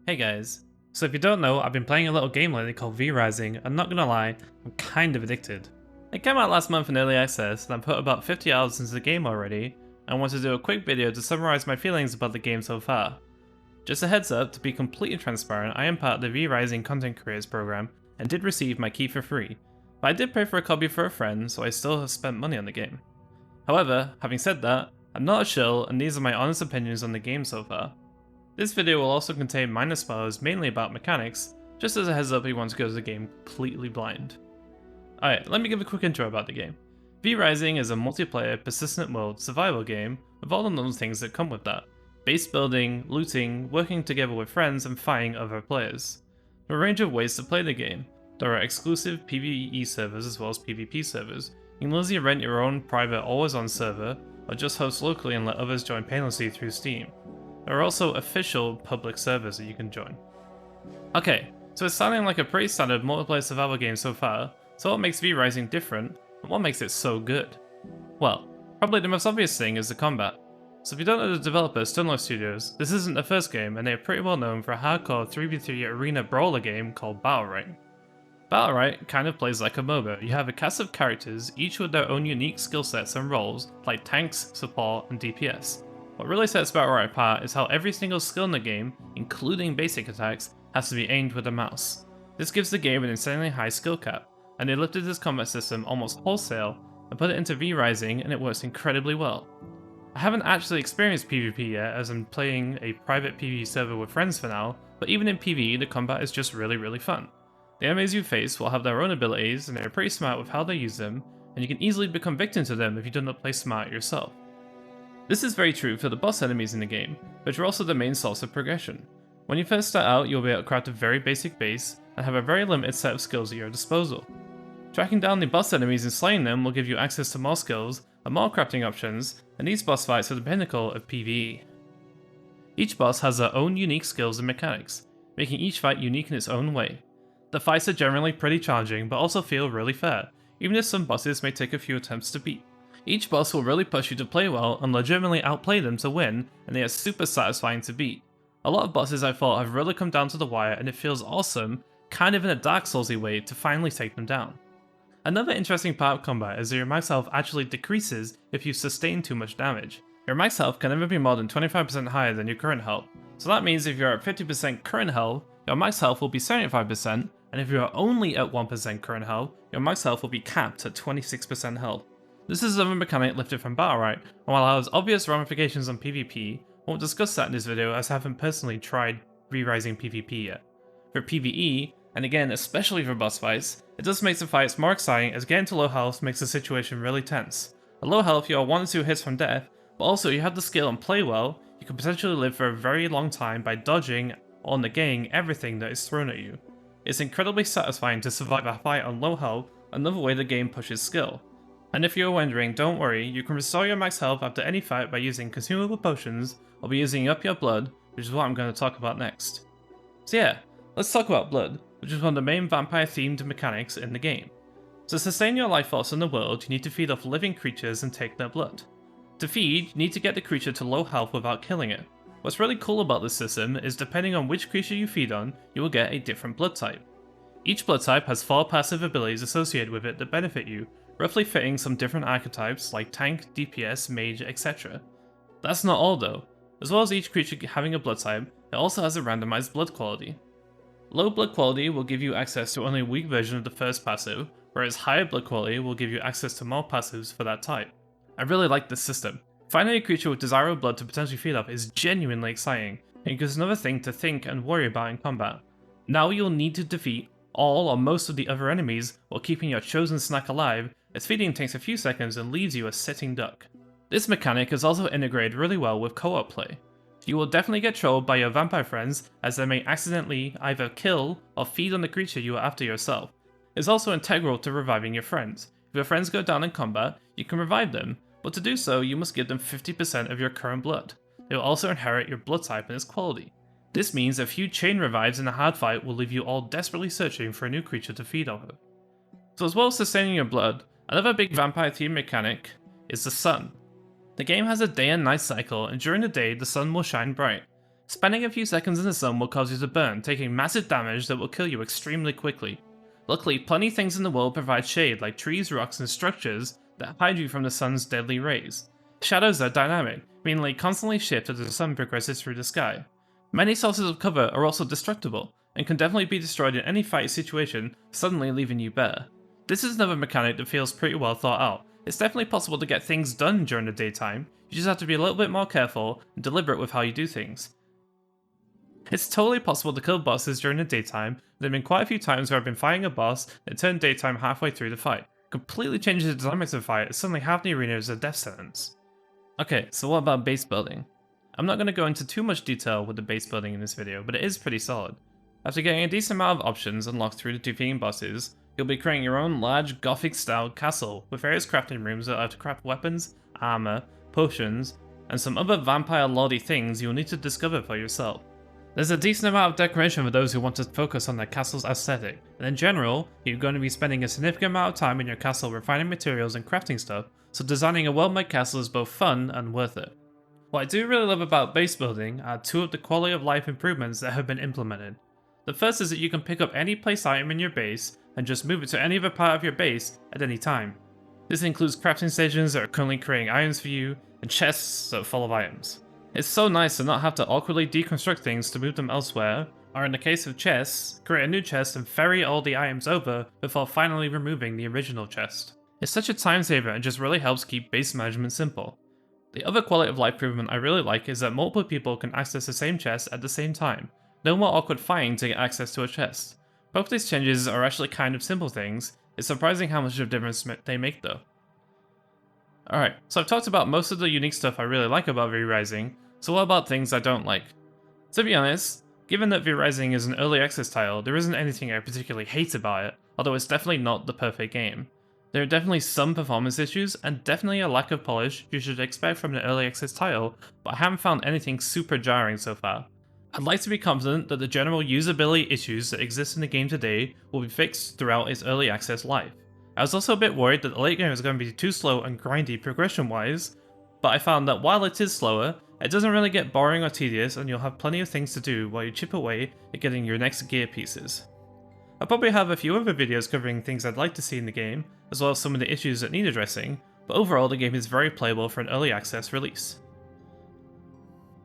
Hey guys. So if you don't know, I've been playing a little game lately called V-Rising, and not gonna lie, I'm kind of addicted. It came out last month in early access, and I've put about 50 hours into the game already, and want to do a quick video to summarize my feelings about the game so far. Just a heads up, to be completely transparent, I am part of the V-Rising Content Creators program, and did receive my key for free, but I did pay for a copy for a friend, so I still have spent money on the game. However, having said that, I'm not a shill, and these are my honest opinions on the game so far. This video will also contain minor spoilers mainly about mechanics, just as a heads up if you want to go to the game completely blind. Alright, let me give a quick intro about the game. V-Rising is a multiplayer, persistent world survival game with all the normal things that come with that. Base building, looting, working together with friends, and fighting other players. There are a range of ways to play the game. There are exclusive PvE servers as well as PvP servers. You can easily rent your own private always-on server, or just host locally and let others join painlessly through Steam. There are also official public servers that you can join. Okay, so it's sounding like a pretty standard multiplayer survival game so far, so what makes V-Rising different, and what makes it so good? Well, probably the most obvious thing is the combat. So if you don't know the developer, Stunlow Studios, this isn't their first game, and they are pretty well known for a hardcore 3v3 arena brawler game called Battlerite. Battlerite kind of plays like a MOBA. You have a cast of characters, each with their own unique skill sets and roles, like tanks, support, and DPS. What really sets Battlerite apart is how every single skill in the game, including basic attacks, has to be aimed with a mouse. This gives the game an insanely high skill cap, and they lifted this combat system almost wholesale and put it into V-Rising, and it works incredibly well. I haven't actually experienced PvP yet, as I'm playing a private PvE server with friends for now, but even in PvE the combat is just really fun. The enemies you face will have their own abilities, and they're pretty smart with how they use them, and you can easily become victim to them if you do not play smart yourself. This is very true for the boss enemies in the game, but you're also the main source of progression. When you first start out, you'll be able to craft a very basic base, and have a very limited set of skills at your disposal. Tracking down the boss enemies and slaying them will give you access to more skills, and more crafting options, and these boss fights are the pinnacle of PvE. Each boss has their own unique skills and mechanics, making each fight unique in its own way. The fights are generally pretty challenging, but also feel really fair, even if some bosses may take a few attempts to beat. Each boss will really push you to play well and legitimately outplay them to win, and they are super satisfying to beat. A lot of bosses I fought have really come down to the wire, and it feels awesome, kind of in a Dark Soulsy way, to finally take them down. Another interesting part of combat is that your max health actually decreases if you sustain too much damage. Your max health can never be more than 25% higher than your current health, so that means if you're at 50% current health, your max health will be 75%, and if you're only at 1% current health, your max health will be capped at 26% health. This is another mechanic lifted from Battlerite, and while it has obvious ramifications on PvP, I won't discuss that in this video as I haven't personally tried V-Rising PvP yet. For PvE, and again especially for boss fights, it does make the fights more exciting as getting to low health makes the situation really tense. At low health you are 1 or 2 hits from death, but also you have the skill and play well, you can potentially live for a very long time by dodging or negating everything that is thrown at you. It's incredibly satisfying to survive a fight on low health, another way the game pushes skill. And if you're wondering, don't worry, you can restore your max health after any fight by using consumable potions, or by using up your blood, which is what I'm going to talk about next. So yeah, let's talk about blood, which is one of the main vampire-themed mechanics in the game. To sustain your life force in the world, you need to feed off living creatures and take their blood. To feed, you need to get the creature to low health without killing it. What's really cool about this system is depending on which creature you feed on, you will get a different blood type. Each blood type has 4 passive abilities associated with it that benefit you, roughly fitting some different archetypes like tank, DPS, mage, etc. That's not all though. As well as each creature having a blood type, it also has a randomized blood quality. Low blood quality will give you access to only a weak version of the first passive, whereas higher blood quality will give you access to more passives for that type. I really like this system. Finding a creature with desirable blood to potentially feed off is genuinely exciting, and gives another thing to think and worry about in combat. Now you'll need to defeat all or most of the other enemies while keeping your chosen snack alive, as feeding takes a few seconds and leaves you a sitting duck. This mechanic is also integrated really well with co-op play. You will definitely get trolled by your vampire friends as they may accidentally either kill or feed on the creature you are after yourself. It's also integral to reviving your friends. If your friends go down in combat, you can revive them, but to do so you must give them 50% of your current blood. They will also inherit your blood type and its quality. This means a few chain revives in a hard fight will leave you all desperately searching for a new creature to feed off of. So as well as sustaining your blood, another big vampire themed mechanic is the sun. The game has a day and night cycle, and during the day the sun will shine bright. Spending a few seconds in the sun will cause you to burn, taking massive damage that will kill you extremely quickly. Luckily, plenty of things in the world provide shade like trees, rocks, and structures that hide you from the sun's deadly rays. Shadows are dynamic, meaning they constantly shift as the sun progresses through the sky. Many sources of cover are also destructible, and can definitely be destroyed in any fight situation, suddenly leaving you bare. This is another mechanic that feels pretty well thought out. It's definitely possible to get things done during the daytime, you just have to be a little bit more careful and deliberate with how you do things. It's totally possible to kill bosses during the daytime. There have been quite a few times where I've been fighting a boss that turned daytime halfway through the fight. Completely changes the dynamics of the fight as suddenly half the arena is a death sentence. Okay, so what about base building? I'm not going to go into too much detail with the base building in this video, but it is pretty solid. After getting a decent amount of options unlocked through the defeating bosses, you'll be creating your own large gothic-style castle with various crafting rooms that allow you to craft weapons, armor, potions, and some other vampire lordy things you'll need to discover for yourself. There's a decent amount of decoration for those who want to focus on their castle's aesthetic, and in general, you're going to be spending a significant amount of time in your castle refining materials and crafting stuff, so designing a well-made castle is both fun and worth it. What I do really love about base building are two of the quality of life improvements that have been implemented. The first is that you can pick up any place item in your base and just move it to any other part of your base at any time. This includes crafting stations that are currently creating items for you, and chests that are full of items. It's so nice to not have to awkwardly deconstruct things to move them elsewhere, or in the case of chests, create a new chest and ferry all the items over before finally removing the original chest. It's such a time saver and just really helps keep base management simple. The other quality of life improvement I really like is that multiple people can access the same chest at the same time. No more awkward fighting to get access to a chest. Both these changes are actually kind of simple things. It's surprising how much of a difference they make though. Alright, so I've talked about most of the unique stuff I really like about V-Rising, so what about things I don't like? To be honest, given that V-Rising is an early access title, there isn't anything I particularly hate about it, although it's definitely not the perfect game. There are definitely some performance issues, and definitely a lack of polish you should expect from an early access title, but I haven't found anything super jarring so far. I'd like to be confident that the general usability issues that exist in the game today will be fixed throughout its early access life. I was also a bit worried that the late game was going to be too slow and grindy progression wise, but I found that while it is slower, it doesn't really get boring or tedious, and you'll have plenty of things to do while you chip away at getting your next gear pieces. I'll probably have a few other videos covering things I'd like to see in the game, as well as some of the issues that need addressing, but overall the game is very playable for an early access release.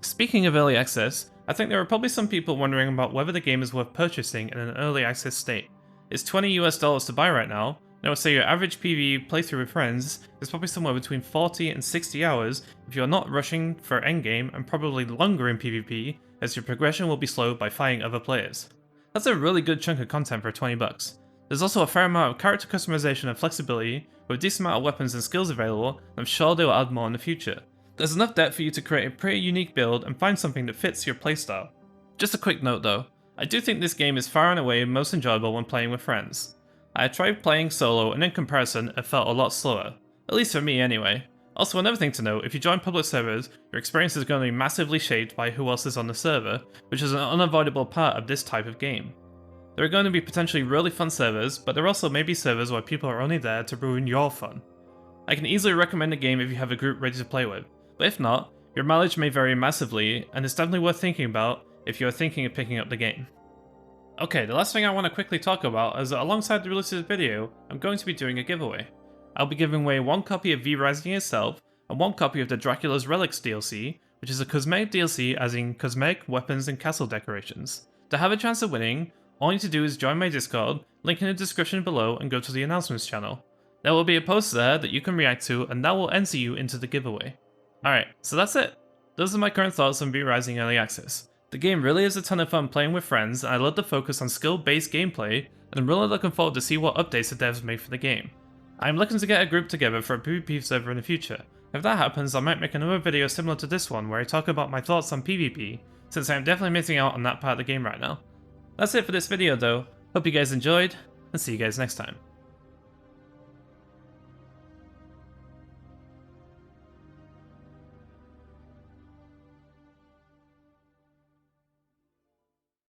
Speaking of early access, I think there are probably some people wondering about whether the game is worth purchasing in an early access state. It's $20 US to buy right now, and I would say your average PvE playthrough with friends is probably somewhere between 40 and 60 hours if you're not rushing for endgame, and probably longer in PvP as your progression will be slowed by fighting other players. That's a really good chunk of content for $20. There's also a fair amount of character customization and flexibility, with a decent amount of weapons and skills available, and I'm sure they will add more in the future. There's enough depth for you to create a pretty unique build and find something that fits your playstyle. Just a quick note though, I do think this game is far and away most enjoyable when playing with friends. I tried playing solo and in comparison it felt a lot slower, at least for me anyway. Also another thing to note, if you join public servers, your experience is going to be massively shaped by who else is on the server, which is an unavoidable part of this type of game. There are going to be potentially really fun servers, but there also may be servers where people are only there to ruin your fun. I can easily recommend a game if you have a group ready to play with, but if not, your mileage may vary massively, and it's definitely worth thinking about if you are thinking of picking up the game. Okay, the last thing I want to quickly talk about is that alongside the release of this video, I'm going to be doing a giveaway. I'll be giving away one copy of V-Rising itself, and one copy of the Dracula's Relics DLC, which is a cosmetic DLC as in cosmetic weapons and castle decorations. To have a chance of winning, all you need to do is join my Discord, link in the description below, and go to the announcements channel. There will be a post there that you can react to, and that will enter you into the giveaway. Alright, so that's it. Those are my current thoughts on V-Rising Early Access. The game really is a ton of fun playing with friends, and I love the focus on skill-based gameplay, and I'm really looking forward to see what updates the devs make for the game. I'm looking to get a group together for a PvP server in the future. If that happens, I might make another video similar to this one where I talk about my thoughts on PvP, since I'm definitely missing out on that part of the game right now. That's it for this video though, hope you guys enjoyed, and see you guys next time.